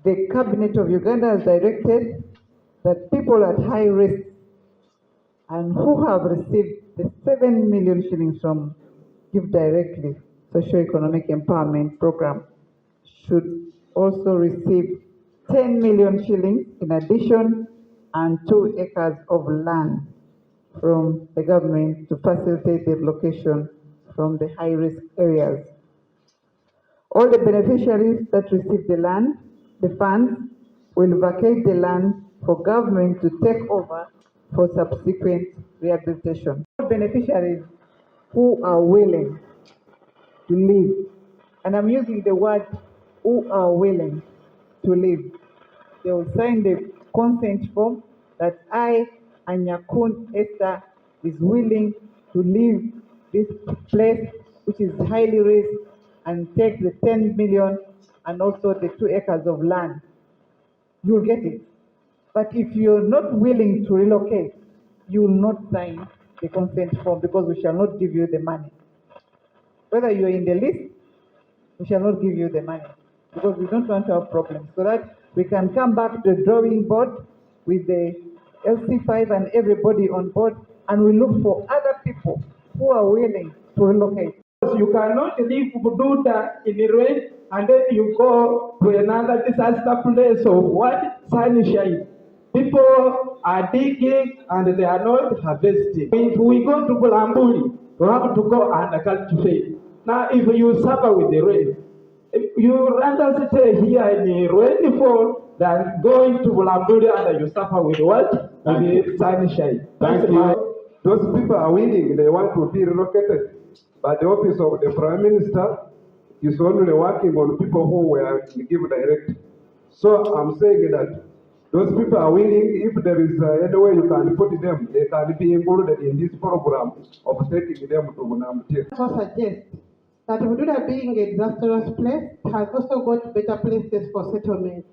The Cabinet of Uganda has directed that people at high risk and who have received the 7 million shillings from Give Directly Socio-Economic Empowerment Program should also receive 10 million shillings in addition and 2 acres of land from the government to facilitate the relocation from the high-risk areas. All the beneficiaries that receive the funds, will vacate the land for government to take over for subsequent rehabilitation. All beneficiaries who are willing to live, and I'm using the word who are willing to live, they will sign the consent form that I, Anyakun Esther, is willing to leave this place, which is highly risked, and take the 10 million and also the 2 acres of land. You'll get it. But if you're not willing to relocate, you will not sign the consent form because we shall not give you the money. Whether you're in the list, we shall not give you the money because we don't want to have problems, so that we can come back to the drawing board with the LC5 and everybody on board, and we look for other people who are willing to relocate. You cannot leave Bududa in the rain and then you go to another disaster place of what? Sunshine. People are digging and they are not harvesting. If we go to Bulambuli, we have to go and cultivate. Now, if you suffer with the rain, you rather stay here in the rainfall than going to Bulambuli and you suffer with what? With the sunshine. Thank you. Those people are willing, they want to be relocated. But the office of the Prime Minister is only working on people who were Give Direct. So I'm saying that those people are willing, if there is any way you can put them, they can be included in this program of taking them to Munamti. I suggest that Bududa, being a disastrous place, has also got better places for settlement.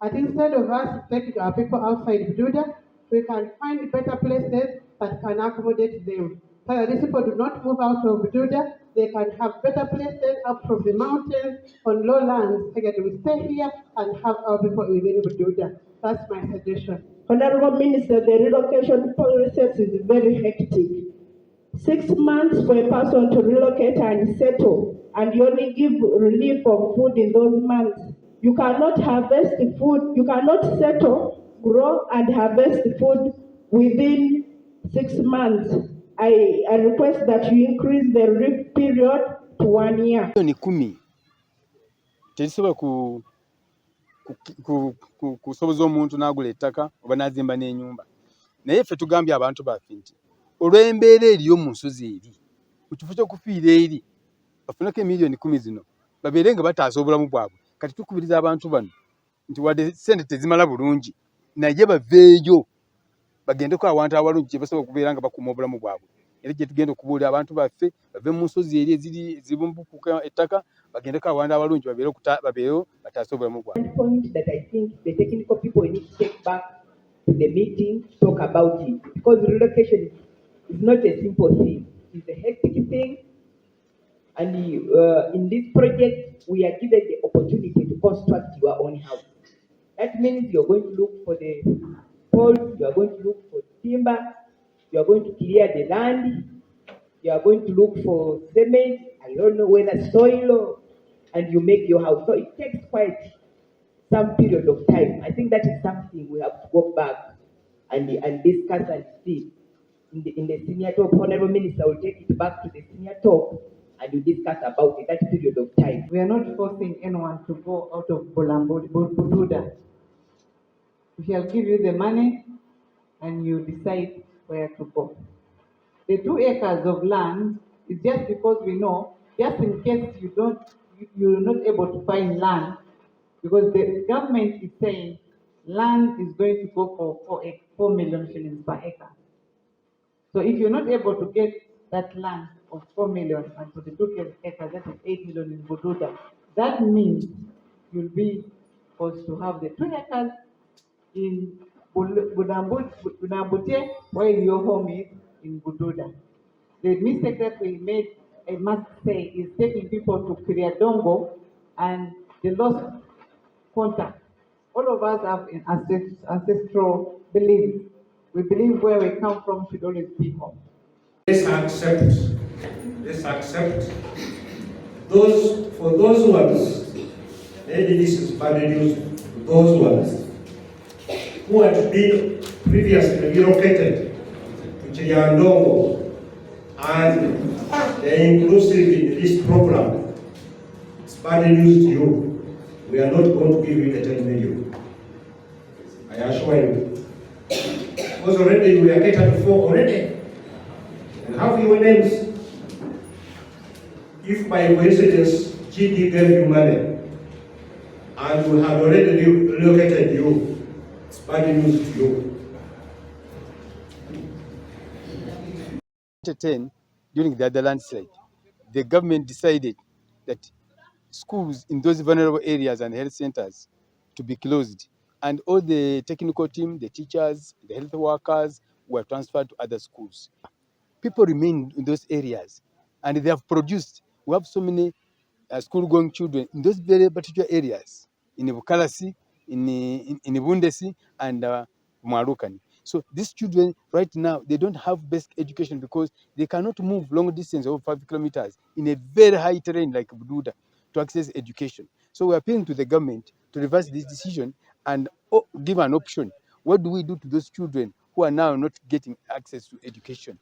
And instead of us taking our people outside Bududa, we can find better places that can accommodate them. So that these people do not move out of Bududa, they can have better places up from the mountains on lowlands. Again, we stay here and have our people within Bududa. That's my suggestion. Honorable Minister, the relocation process is very hectic. 6 months for a person to relocate and settle, and you only give relief of food in those months. You cannot harvest the food, you cannot settle, grow, and harvest the food within 6 months. I request that you increase the relief period to 1 year. Ni 10 tezisobola kusoboza omuntu n'agula ettaka oba n'azimba n'ennyumba. Naye ffe tugambye abantu baffe nti olw'embeera eriyo mu nsozi eri, mu kifo ky'okufiira eri, bafuneko emiliyoni 10 zino babeere nga bataasa obulamu bwabwe. Kati tukubiriza abantu bano nti wadde ssente tezimala bulungi, naye baveeyo bagendeko awantu awalungi gye basobola okubeera nga bakuuma obulamu bwabwe. Era gye tugenda okubuulira abantu baffe bave mu nsozi eri ezibumbukuka ettaka, bagendeko awantu awalungi babeereyo bataase obulamu bwabwe. One point that I think the technical people need to take back to the meeting to talk about it, because relocation is not a simple thing. It's a hectic thing. And in this project, we are given the opportunity to construct your own house. That means you're going to look for the poles, you are going to look for timber, you are going to clear the land, you are going to look for cement, I don't know whether soil, and you make your house. So it takes quite some period of time. I think that is something we have to go back and discuss and see. In the senior talk, Honorable Minister will take it back to the senior talk and we discuss about it, that period of time. We are not forcing anyone to go out of Bududa. We shall give you the money and you decide where to go. The 2 acres of land is just because we know, just in case you're not able to find land, because the government is saying land is going to go for 4 million shillings per acre. So if you're not able to get that land of 4 million and for the 2 acres, that is 8 million in Bududa, that means you'll be forced to have the 2 acres in Budambute, where your home is in Bududa. The mistake that we made, I must say, is taking people to Kiriadongo, and they lost contact of us have ancestral beliefs. We believe where we come from should always be home. Let's accept those ones, maybe this is bad news to those ones who had been previously relocated to Chiyandongo and they're inclusive in this program. It's bad news to you. We are not going to give you the 10 million. I assure you. Because already we are catered for already. And have your names. If by coincidence GD gave you money and we have already relocated you, it's bad news to you. 2010, during the other landslide, the government decided that schools in those vulnerable areas and health centers to be closed. And all the technical team, the teachers, the health workers were transferred to other schools. People remain in those areas and they have produced, we have so many school-going children in those very particular areas, in Bukalasi, in Bundesi, and Marukani. So these children right now, they don't have basic education because they cannot move long distance over 5 kilometers in a very high terrain like Bududa to access education. So we're appealing to the government to reverse this decision and give an option. What do we do to those children who are now not getting access to education